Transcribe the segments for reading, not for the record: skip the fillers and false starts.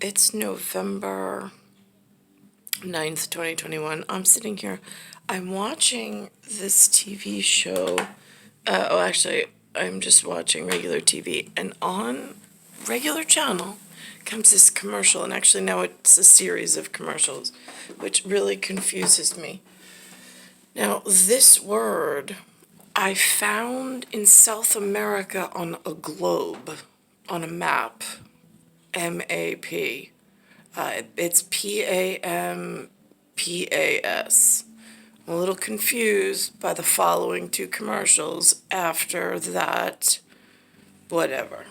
It's November 9th, 2021. I'm sitting here. I'm watching this TV show. Actually, I'm just watching regular TV. And on regular channel comes this commercial. And actually, now it's a series of commercials, which really confuses me. Now, this word I found in South America on a globe, on a map. MAP. It's PAMPAS. I'm a little confused by the following two commercials. After that, whatever.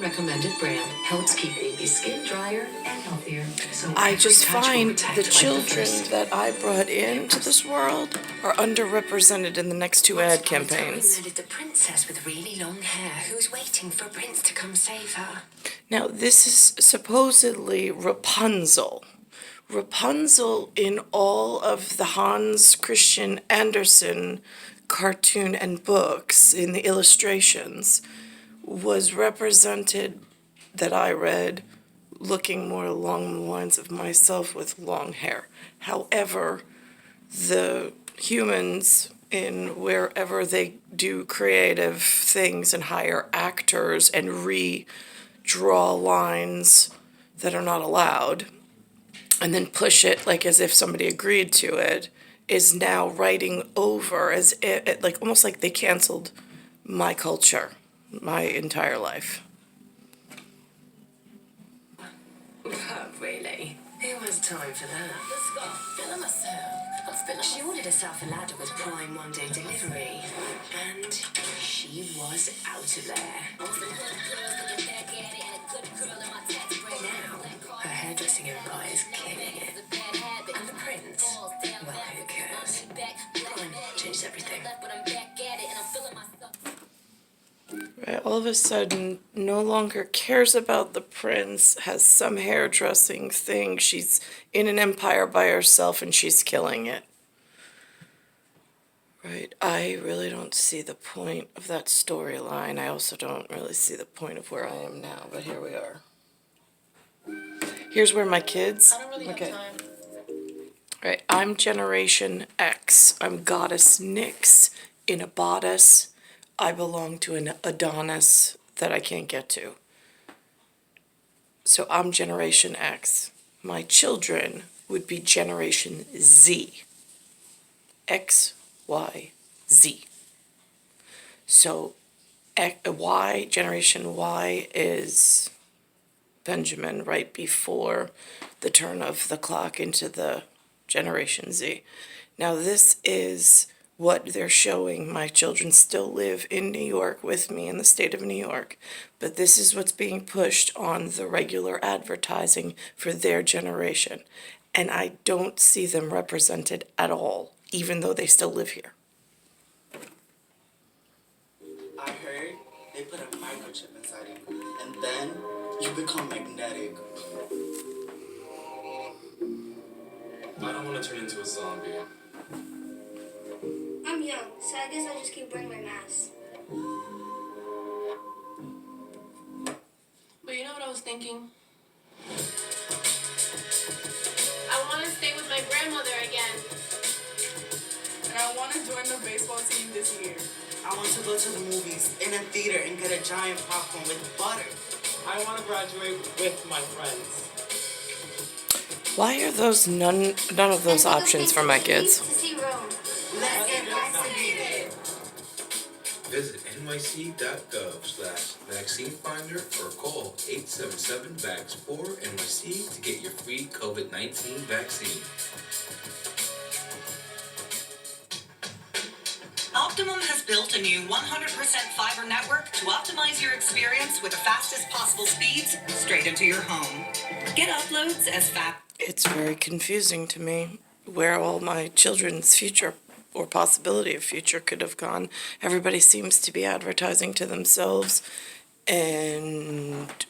Recommended brand helps keep baby skin drier and healthier. So I just find the children the that I brought into this world are underrepresented in the next two ad campaigns. The princess with really long hair who's waiting for a prince to come save her. Now, this is supposedly Rapunzel. Rapunzel in all of the Hans Christian Andersen cartoon and books in the illustrations was represented, that I read, looking more along the lines of myself with long hair. However, the humans in wherever they do creative things and hire actors and redraw lines that are not allowed and then push it like as if somebody agreed to it, is now writing over as it, like almost like they canceled my culture, my entire life. Really? Who has time for that? Let's go. Feeling myself. She ordered herself a ladder with Prime one-day delivery, and she was out of there. Now, her hairdressing empire is killing it. And the prince? Well, who cares? Prime changed everything. Right, all of a sudden, no longer cares about the prince, has some hairdressing thing. She's in an empire by herself and she's killing it. Right, I really don't see the point of that storyline. I also don't really see the point of where I am now, but here we are. Here's where my kids... I don't really have time. Right, I'm Generation X. I'm Goddess Nyx in a bodice. I belong to an Adonis that I can't get to. So I'm Generation X. My children would be Generation Z. X, Y, Z. So Y, Generation Y is Benjamin right before the turn of the clock into the Generation Z. Now this is what they're showing. My children still live in New York with me in the state of New York, but this is what's being pushed on the regular advertising for their generation. And I don't see them represented at all, even though they still live here. I heard they put a microchip inside you, and then you become magnetic. I don't want to turn into a zombie. I'm young, so I guess I'll just keep wearing my mask. But you know what I was thinking? I want to stay with my grandmother again. And I want to join the baseball team this year. I want to go to the movies in a theater and get a giant popcorn with butter. I want to graduate with my friends. Why are those none of those options for my kids? To see Rome. Let's get vaccinated. Visit nyc.gov/vaccine finder or call 877-VAX-4-NYC to get your free COVID-19 vaccine. Optimum has built a new 100% fiber network to optimize your experience with the fastest possible speeds straight into your home. Get uploads as fast. It's very confusing to me where all my children's future or possibility of future could have gone. Everybody seems to be advertising to themselves, and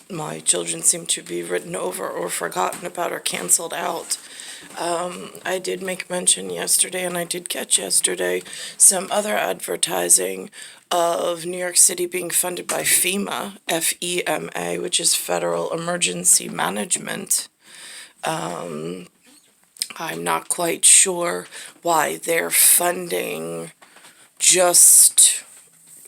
my children seem to be written over or forgotten about or canceled out. I did make mention yesterday, and I did catch yesterday, some other advertising of New York City being funded by FEMA, FEMA, which is Federal Emergency Management. I'm not quite sure why they're funding just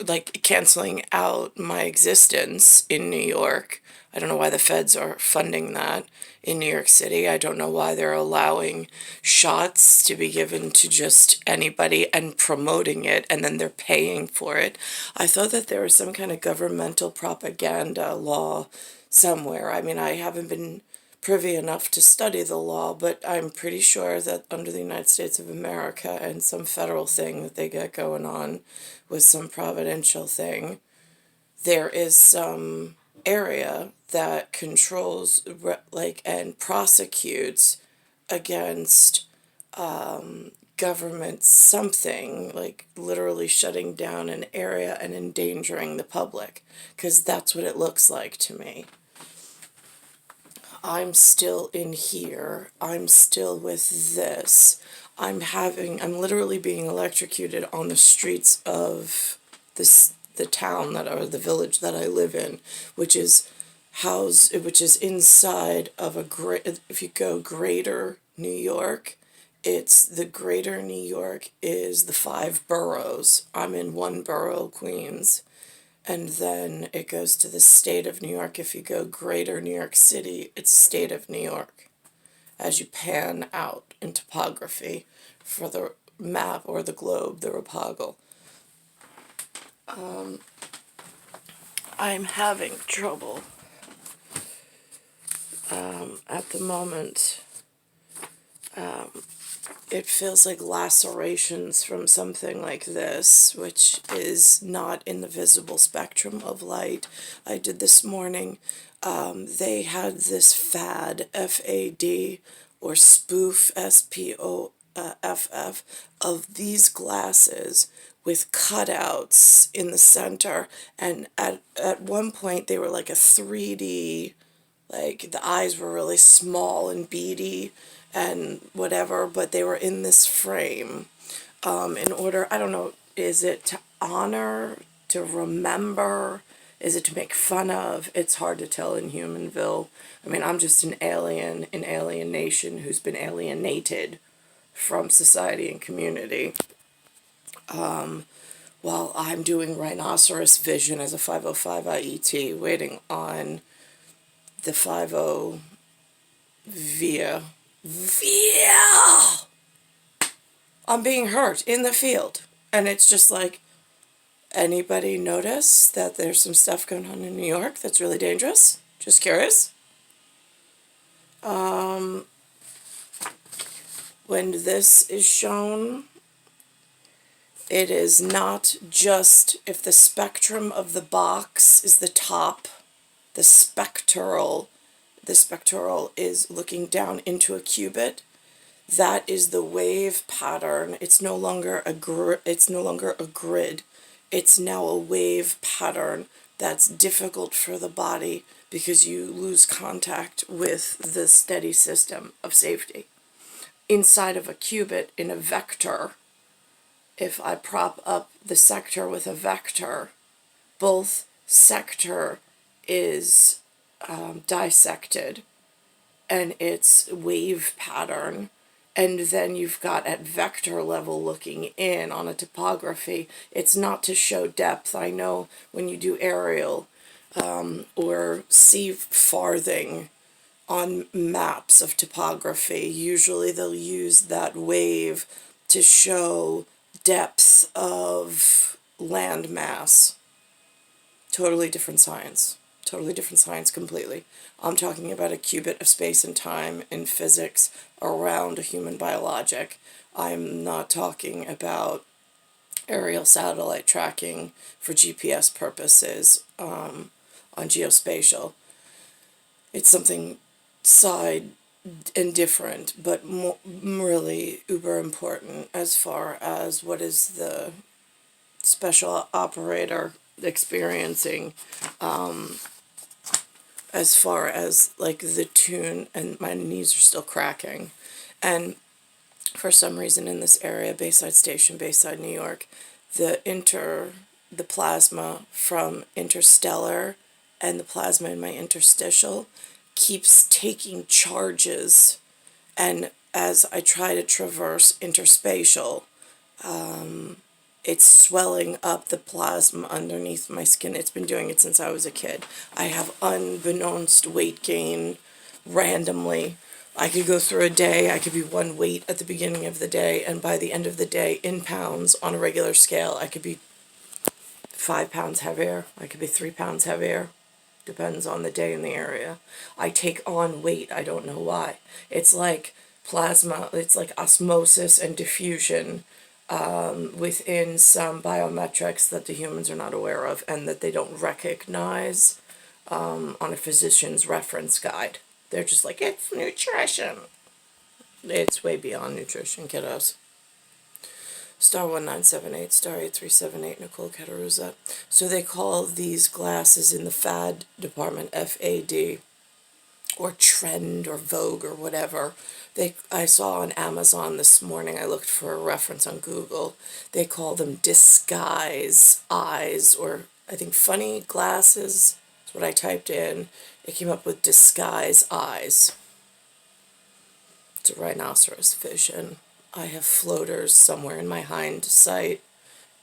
like canceling out my existence in New York. I don't know why the feds are funding that in New York City. I don't know why they're allowing shots to be given to just anybody and promoting it, and then they're paying for it. I thought that there was some kind of governmental propaganda law somewhere. I mean, I haven't been privy enough to study the law, but I'm pretty sure that under the United States of America and some federal thing that they got going on with some providential thing, there is some area that controls and prosecutes against government something, like literally shutting down an area and endangering the public, because that's what it looks like to me. I'm still in here. I'm still with this. I'm literally being electrocuted on the streets of the town or the village that I live in, which is inside of if you go greater New York, it's the greater New York is the 5 boroughs. I'm in one borough, Queens. And then it goes to the state of New York. If you go greater New York City, it's state of New York. As you pan out in topography for the map or the globe, the Rapoggle. I'm having trouble at the moment. It feels like lacerations from something like this, which is not in the visible spectrum of light. I did this morning. They had this fad, FAD, or spoof, SPOFF, of these glasses with cutouts in the center. And at one point, they were like a 3D, like the eyes were really small and beady and whatever, but they were in this frame in order, I don't know, is it to honor, to remember, is it to make fun of? It's hard to tell in Humanville. I mean, I'm just an alien in alienation who's been alienated from society and community. While I'm doing Rhinoceros vision as a 505 IET, waiting on the 50 via I'm being hurt in the field. And it's just like, anybody notice that there's some stuff going on in New York that's really dangerous? Just curious. When this is shown, it is not just if the spectrum of the box is the top, the spectral is looking down into a cubit. That is the wave pattern. It's no longer a grid. It's now a wave pattern that's difficult for the body because you lose contact with the steady system of safety. Inside of a cubit in a vector, if I prop up the sector with a vector, both sector is dissected and its wave pattern, and then you've got at vector level looking in on a topography. It's not to show depth. I know when you do aerial or see farthing on maps of topography, usually they'll use that wave to show depth of land mass. Totally different science. Totally different science completely. I'm talking about a cubit of space and time in physics around a human biologic. I'm not talking about aerial satellite tracking for GPS purposes on geospatial. It's something side and different, but really uber important as far as what is the special operator experiencing, as far as like the tune, and my knees are still cracking, And for some reason in this area, Bayside Station, Bayside, New York, the plasma from interstellar and the plasma in my interstitial keeps taking charges, and as I try to traverse interspatial, it's swelling up the plasma underneath my skin. It's been doing it since I was a kid. I have unbeknownst weight gain randomly. I could go through a day, I could be one weight at the beginning of the day, and by the end of the day, in pounds, on a regular scale, I could be 5 pounds heavier, I could be 3 pounds heavier. Depends on the day and the area. I take on weight, I don't know why. It's like plasma, it's like osmosis and diffusion within some biometrics that the humans are not aware of and that they don't recognize on a physician's reference guide. They're just like, it's nutrition. It's way beyond nutrition, kiddos. Star 1978, Star 8378, Nicole Cattaruzza. So they call these glasses in the fad department FAD, or trend, or Vogue, or whatever. I saw on Amazon this morning, I looked for a reference on Google, they call them disguise eyes, or I think funny glasses. That's what I typed in. It came up with disguise eyes. It's a rhinoceros vision. I have floaters somewhere in my hind sight.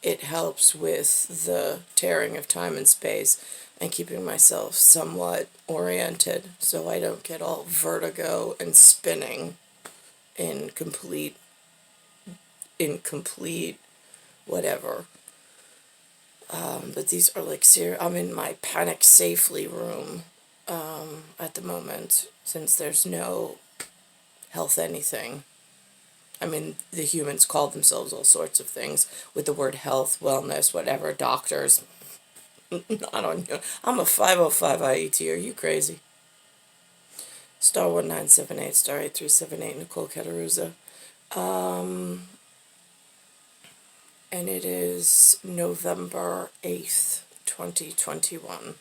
It helps with the tearing of time and space and keeping myself somewhat oriented so I don't get all vertigo and spinning in complete whatever. But these are like serious. I'm in my panic safely room at the moment, since there's no health anything. I mean, the humans call themselves all sorts of things with the word health, wellness, whatever, doctors. I don't know. I'm a 505 IET. Are you crazy? Star 1978, Star 8378, Nicole Cattaruzza. And it is November 8th, 2021.